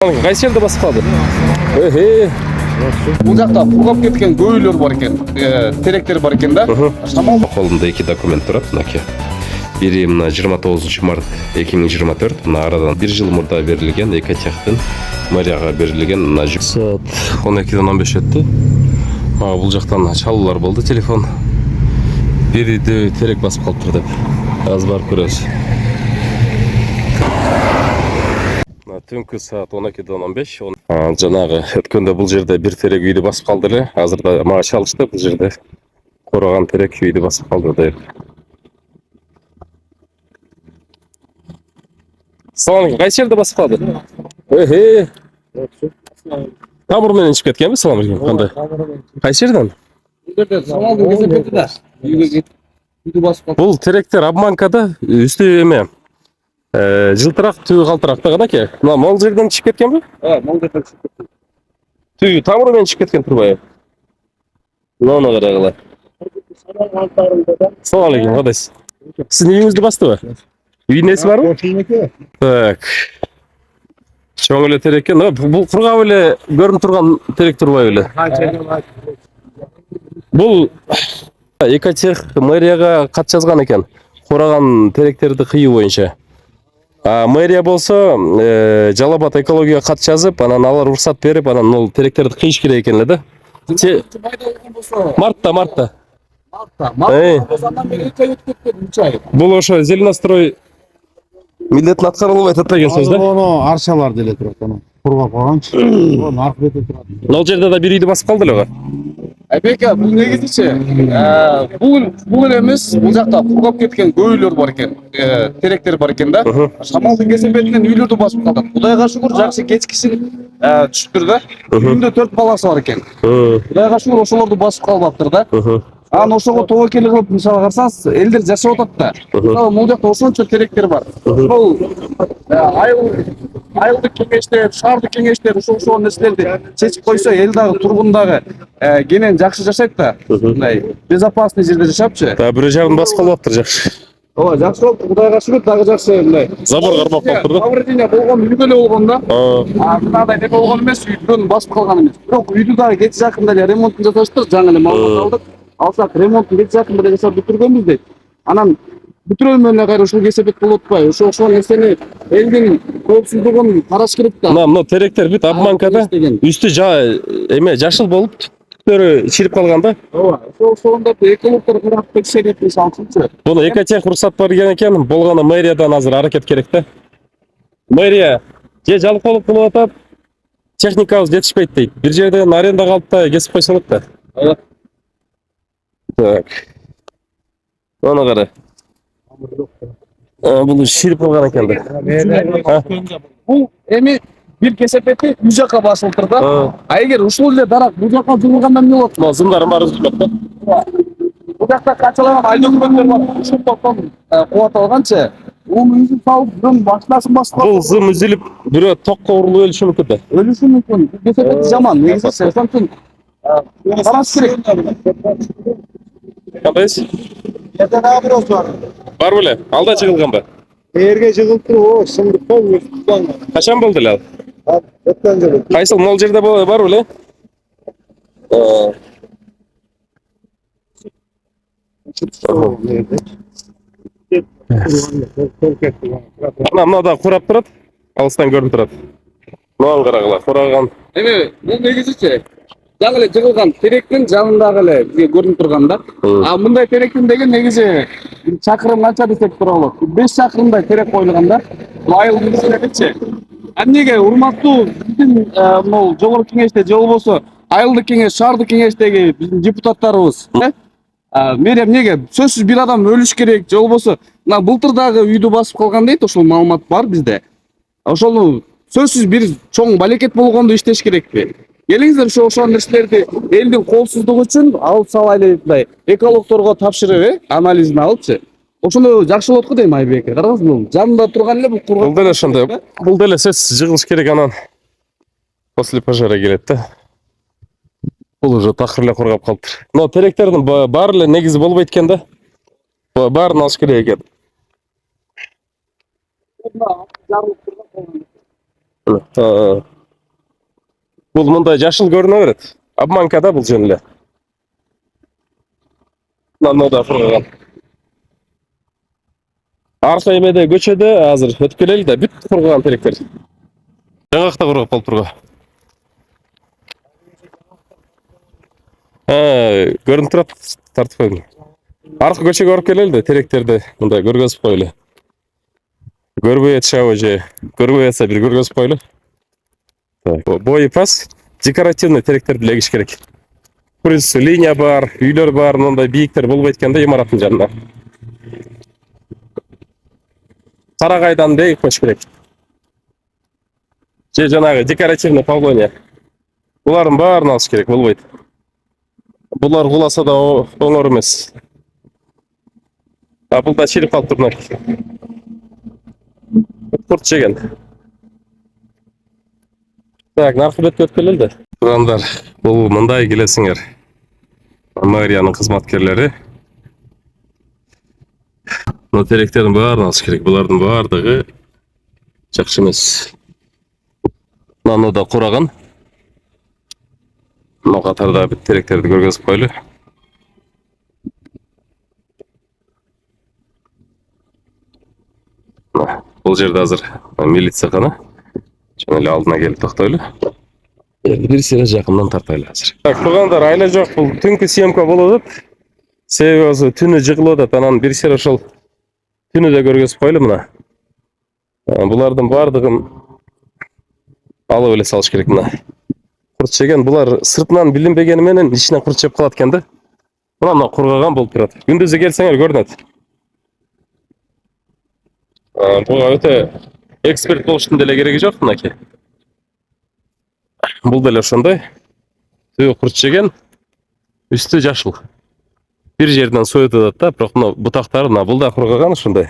Кайсы жерде басып калды? Бул жакта кургап кеткен көйлөр бар экен, теректер бар экен да. Шамал Колумда 2 документ турат, мынакей. Бири мына 29 март 2024, мына арадан 1 жыл мурда берилген Экатехтин мэрияга берилген мына саат 12-ден 15 өттү. Бул жактан чалуулар болду, телефон. Бириде терек басып калыптыр деп. Аз барып көрөбүз. Түнкү саат 12-ден 15. Жанагы өткөндө бул жерде бир терек үйдү басып калды эле. Азырда мага чалышты, бул жерде короган терек үйдү басып калды деп. Салам, кайсы жерде басып калды? Тамыр менен чыгып кеткенби? Салам алейкум. Кандай? Кайсы жерден? Шамалдын кезепети да. Үйдү басып калды. Бул теректер обманкада, үстү эме жылтыраак, түбү калтыраак да канаке. Мына мол жерден чыгып кеткенби? Мол жерден чыгып кеткен. Түбү тамыры менен чыгып кеткен турбайбы? Мына карагыла. Салам алейкум, кандайсыз? Сиздин үйүңүздү бастыбы? Үйдүн эси барбы? Так. Чоң эле терек экен. Бул кургап эле көрүнүп турган терек турбайбы эле? Бул Экатех мэрияга кат жазган экен. Кураган теректерди кыйуу боюнча. Мэрия болсо Жалал-Абад экологияга кат жазып, анан алар уруксат берип, анан ол теректерди кыйыш керек экен эле да. Мартта. Мартта болсандан бери 2 ай өтүп кетти, 3 ай. Бул ошо Зеленострой милдетин аткарып албай атат деген сөз да. Оно арчалар деле турат, аны кургап калганчы. Ону аркы бете турат. Ал жерде да бир үйдү басып калды эле го. Айбека, бул негизичи, бул эле эмес, бул жакта кургап кеткен көйлөр бар экен, теректер бар экен да. Шамалдын кесепетинен үйлөрдү басып калды. Кудайга шүгүр, жакшы кечкисин түшүптүр да. Үйүндө 4 баласы бар экен. Кудайга шүгүр, ошолорду басып калбаптыр да. Анан ошого тобокел кылып, мисалы карасаңыз, элдер жашап атат да. Мисалы, бул жакта ошончо теректер бар. Бул айылдык кеңештер, шаардык кеңештер ошол нерселерди чечип койсо, эл дагы тургун дагы кенен жакшы жашайт да. Мындай безопасный жерде жашапчы. Да, бирөө жагын басып калбаптыр, жакшы. Ооба, жакшы болуп, Кудайга шүгүр, дагы жакшы мындай. Забор кармап калыптыр да. Повреждение болгон үйдө эле болгон да. Мындай неме болгон эмес, үйдөн басып калган эмес. Бирок үйдү дагы кеч жакында эле ремонтун жасаштыр, жаңы эле маалымат алдык. Алсак ремонттун кеч жакында эле жасап бүтүргөнбүз дейт. Анан бүтүрөлмөн эле кайра ушул кесепет болуп атпайбы? Ошол нерсени элдин коопсуздугун караш керек да. Мына теректер бүт обманкада үстү эме жашыл болуп түптөрү чирип калган да. Ооба, ошондо экологдор карап текшерип мисалчычы. Буну Экатех уруксат берген экен, болгону мэриядан азыр аракет керек да. Мэрия же жалкоолук кылып атат, техникабыз жетишпейт дейт. Бир жерден арендага алып да кесип койсо болот да. Так. Аны кара. Бул ширип калган экен да. Бул эми бир кесепети үй жакка басылыптыр да. Эгер ушул эле дарак бул жакка жылганда эмне болот? Мына зымдар баары үзүлөт да. Бул жакта канчалаган ай документтер бар. Ушул токтон кубат алганчы, уну үзүп салып, бирөөнүн машинасын басып Бул зым үзүлүп, бирөө токко урулуп өлүшү мүмкүн да. өлүшү мүмкүн. Кесепети жаман. Негизи ошон үчүн караш керек. Кандайсыз? Жерде дагы бирөөсү бар. Бар беле? Алда чыгылганбы? Эрге жыгылып туруп, сындык болуп туткан. Качан болду эле ал? Өткөн жолу. Кайсыл мол жерде бар беле? Мына да курап турат. Алыстан көрүнүп турат. Мына карагыла, кураган. Эми бул негизичи жаңы эле жыгылган теректин жанындагы эле бизге көрүнүп турган да. Мындай теректин деген негизи чакырым канча десек туура болот. 5 чакырымдай терек коюлган да. Бул айылдын ичинечи. Эмнеге урматтуу биздин могу жогорку кеңеште же болбосо айылдык кеңеш, шаардык кеңештеги биздин депутаттарыбыз, мэрия эмнеге сөзсүз бир адам өлүш керек, же болбосо мына былтыр дагы үйдү басып калган дейт, ошол маалымат бар бизде. Ошол сөзсүз бир чоң балекет болгондо иштеш керекпи? Келиңиздер ошол нерселерди элдин коопсуздугу үчүн алып салайлы, мындай экологдорго тапшырып, анализин алыпчы. Ошону жакшы болот го дейм Айбеке. Караңыз, бул жанында турган эле бул кургак. Бул деле ошондой. Бул деле сөзсүз жыгылыш керек, анан после пожара келет да. Бул уже такыр эле кургап калыптыр. Но теректердин баары эле негизи болбойт экен да. Баарын алыш керек экен. Бул мындай жашыл көрүнө берет. Обманка да бул жөн эле. Нано фургаган. Арка эмеде көчөдө азыр өтүп келели да бүт фургаган теректер. Жаңакта кургап калып турган. Көрүнүп турат, тартып койдум. Аркы көчөгө барып келели да теректерди мындай көргөзүп коелу. Көрбөй атышабы же көрбөй атса бир көргөзүп коелу. Бой пас декоративный теректерди эгиш керек. Курс линия бар, үйлөр бар, мындай бийиктер болбойт экен да имараттын жанына. Карагайдан да эгип коюш керек. Же жанагы декоративный павлония. Булардын баарын алыш керек, болбойт. Булар куласа да оңор эмес. Бул да чирип калып турмак. Курт жеген. Так, наркы бетке өтүп келели да. Тугандар, бул мындай келесиңер. Мэриянын кызматкерлери. Мына теректердин баарын алыш керек. Булардын баардыгы жакшы эмес. Мына да кураган. Мына катарда бүт теректерди көргөзүп коелу. Бул жерде азыр милиция кана. Жана эле алдына келип токтойлу. Бир сыйра жакындан тартайлы азыр. Так, тугандар, айла жок, бул түнкү съемка болуп атат. Себеби түнү жыгылып атат, анан бир сыйра ошол түнү да көргөзүп коелу мына. Булардын баардыгын алып эле салыш керек мына. Курт жеген, булар сыртынан билинбегени менен ичинен курт жеп калат экен да. Мына кургаган болуп турат. Күндүзү келсеңер көрүнөт. Буга өтө эксперт болуштун деле кереги жок мынакей. Бул деле ошондой. Түбү курт жеген, үстү жашыл. Бир жерден союп атат да, бирок мына бутактары бул да кургаган ошондой.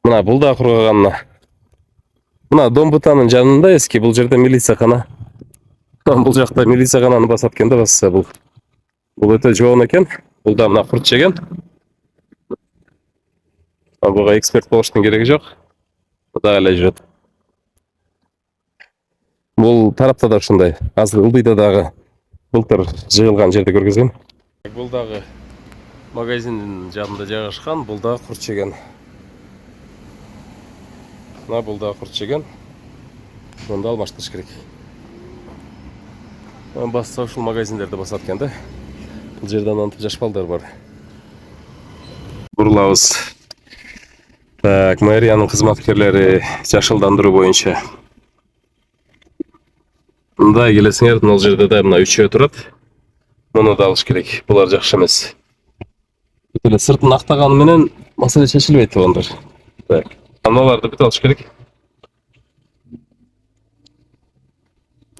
Мына бул да кургаган. Мына Домбутанын жанында эски бул жерде милиция кана. Бул жакта милиция кананы басат экен да басса бул. Бул өтө жоон экен. Бул да мына курт жеген. Буга эксперт болуштун кереги жок. Кудай эле жүрөт. Бул тарапта да ушундай. Азыр ылдыйда дагы былтыр жыгылган жерди көргөзгөн. Бул дагы магазиндин жанында жайгашкан, бул да курт жеген. Мына бул да курт жеген. Мында алмаштырыш керек. Басса ушул магазиндерди басат экен да. Бул жерде антип жаш балдар бар. Бурулабыз. Так, мэриянын кызматкерлери жашылдандыруу боюнча. Мындай келесиңер, бул жерде да мына үчөө турат. Муну да алыш керек. Булар жакшы эмес. Бүт эле сыртын актаганы менен маселе чечилбейт тугандар. Так, аналарды бүт алыш керек.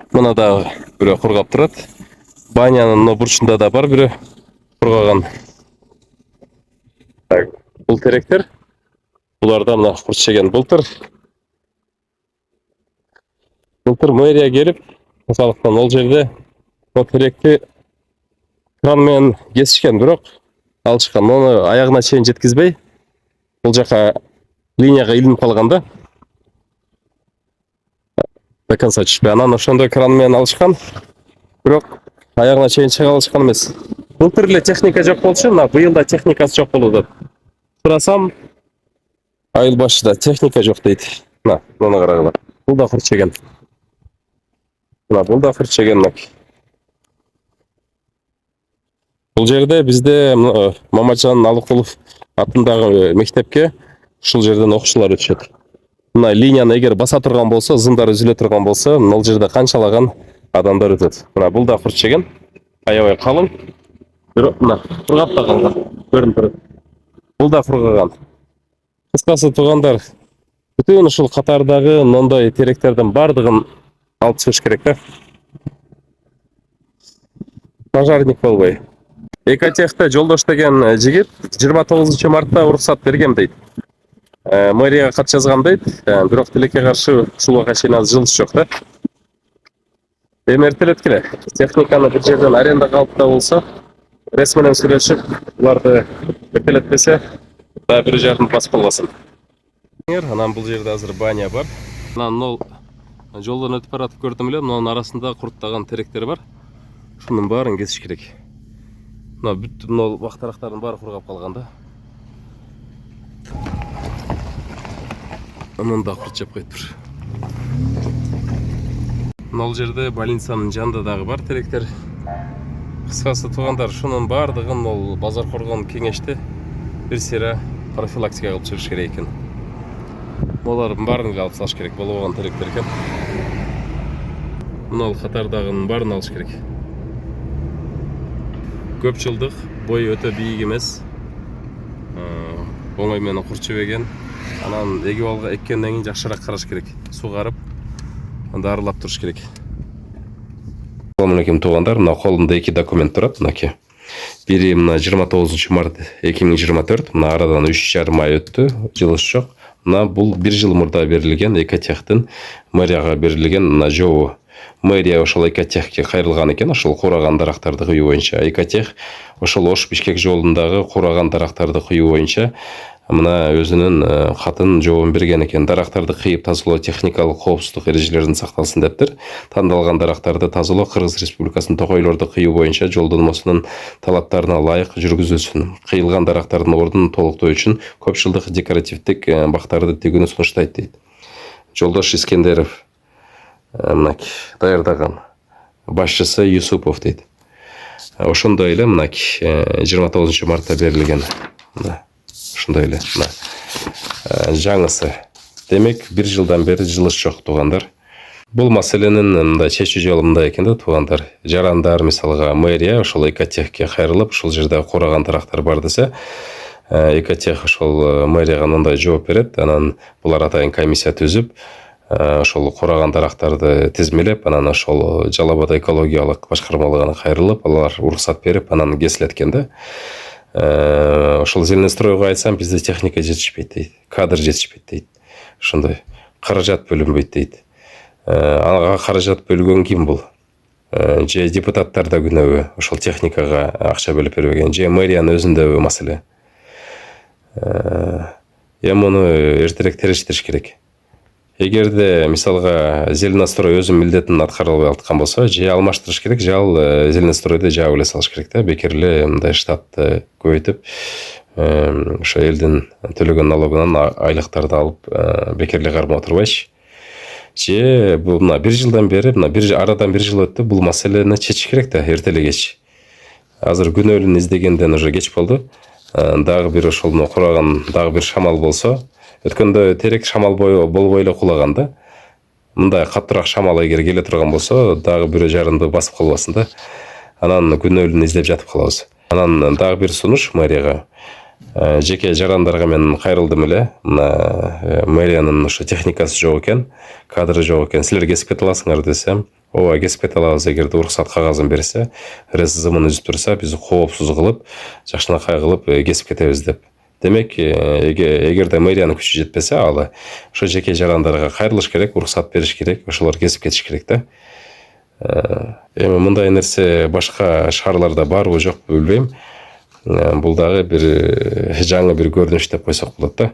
Мына да бирөө кургап турат. Банянын мына бурчунда да бар бирөө кургаган. Так, бул теректер. Буларда мына курт жеген былтыр мэрия келип, ошондуктан ол жерде бул теректи кран менен кесишкен, бирок алышкан. Ону аягына чейин жеткизбей, бул жака линияга илинип калган да. До конца чыкпай. Анан ошондой кран менен алышкан, бирок аягына чейин чыга алышкан эмес. Былтыр эле техника жок болчу, мына быйыл да техникасы жок болуп атат. Сурасам, айыл башыда техника жок дейт. Мына, муну карагыла. Бул да курт жеген. Мына бул да курт жеген. Бул жерде бизде Мамаджан Алыкулов атындагы мектепке ушул жерден окуучулар өтүшөт. Мына линияны эгер баса турган болсо, зындар үзүлө турган болсо, мына жерде канчалаган адамдар өтөт. Мына бул да курт жеген. Аябай калың. Бирок мына кургап да калган. Көрүнүп турат. Бул да кургаган. Кыскасы тугандар, бүтүн ушул катардагы мондой теректердин бардыгын алып чыгыш керек да. Пожарник болбой. Экотехте Жолдош деген жигит 29 мартта уруксат берген дейт. Мэрияга кат жазган дейт, бирок тилекке каршы ушулга чейин азыр жылыш жок да. Эми эртелет келе. Техниканы бир жерден арендага алып да болсо, рес менен сүйлөшүп, буларды эртелетпесе, да бир жагын басып калбасын. Анан бул жерде азыр баня бар. Анан Жолдан өтіп баратып көрдім эле, мынанын арасында курттаган теректер бар. Шунун баарын кесиш керек. Мына бүт мына бактарактардын баары кургап калган да. Мында курт жеп коюптур. Мына жерде больницанын жанында дагы бар теректер. Кыскасы туугандар, шунун баардыгын ол базар коргон кеңеште бир сыйра профилактика кылып чыгыш керек экен. Булардын баарын алып салыш керек, болбогон теректер экен. Мына катардагынын баарын алыш керек. Көп жылдык, бой өтө бийик эмес. Оңой менен курт жебеген. Анан эгип алга эккенден кийин жакшыраак караш керек. Сугарып, анда арылап туруш керек. Assalamu alaikum туугандар, мына колумда 2 документ турат, мынакей. Бири мына 29 март 2024, мына арадан 3,5 ай өттү, жылыш жок. Мына бул 1 жыл мурда берилген Экотехтин мэрияга берилген мына жобу. Мэрия ошол Экотехке кайрылган экен, ошол кураган дарактарды кыюу боюнча. Экотех ошол Ош-Бишкек жолундагы кураган дарактарды кыюу боюнча мына өзүнүн катын жообун берген экен. Дарактарды кыйып тазалоо техникалык коопсуздук эрежелерин сакталсын дептир. Тандалган дарактарды тазалоо Кыргыз Республикасынын токойлорду кыюу боюнча жолдонмосунун талаптарына ылайык жүргүзүлсүн. Кыйылган дарактардын ордун толуктоо үчүн көп жылдык декоративдик бактарды тигүүнү сунуштайт дейт. Жолдош Искендеров мынакей даярдаган, башчысы Юсупов дейт. Ошондой эле мынакей 29 мартта берилген. Ушундай эле. Жаңысы. Демек, 1 жылдан бери жылыш жок туугандар. Бул маселенин мындай чечүү жолу мындай экен да туугандар. Жарандар мисалга мэрия ошол Экотехке кайрылып, ушул жерде кураган дарактар бар десе, Экотех ошол мэрияга мындай жооп берет. Анан булар атайын комиссия түзүп, ошол кураган дарактарды тизмелеп, анан ошол Жалал Абад экологиялык башкармалыгына кайрылып, алар уруксат берип, анан кесилет экен да. Ошол зеленостройго айтсам, бизде техника жетишпейт дейт, кадр жетишпейт дейт. Ошондой каражат бөлүнбөйт дейт. Ага каражат бөлгөн ким бул? Же депутаттар да күнөөбү? Ошол техникага акча бөлүп бербеген, же мэриянын өзүндөбү маселе? Муну эртерээк терештириш керек. Эгерде мисалга зеленострой өзүнүн милдетин аткара албай аткан болсо, же алмаштырыш керек, же ал зеленостройду жаап эле салыш керек да. Бекер эле мындай штатты көбөйтүп, ошо элдин төлөгөн налогунан айлыктарды алып, бекер эле кармап отурбайчы. Же бул мына 1 жылдан бери, мына арадан 1 жыл өттү, бул маселени чечиш керек да, эрте эле кеч. Азыр күнөөлүн издегенден уже кеч болду. Дагы бир ошол кураган дагы бир шамал болсо, өткөндө терек шамал болбой эле кулаган да. Мындай каттыраак шамал эгер келе турган болсо, дагы бирөө жаранды басып калбасын да. Анан күнөөлүн издеп жатып калабыз. Анан дагы бир сунуш мэрияга. Жеке жарандарга мен кайрылдым эле. Мына мэриянын ошо техникасы жок экен, кадры жок экен. Силер кесип кете аласыңар десем, ооба кесип кете алабыз эгерде уруксат кагазын берсе, РСЗМны үзүп турса, биз коопсуз кылып, жакшынакай кылып кесип кетебиз деп. Демек, эгерде мэриянын күчү жетпесе, алы ошо жеке жарандарга кайрылыш керек, уруксат бериш керек, ошолор кесип кетиш керек да. Эми мындай нерсе башка шаарларда барбы жокпу билбейм. Бул дагы бир жаңы бир көрүнүш деп койсок болот да.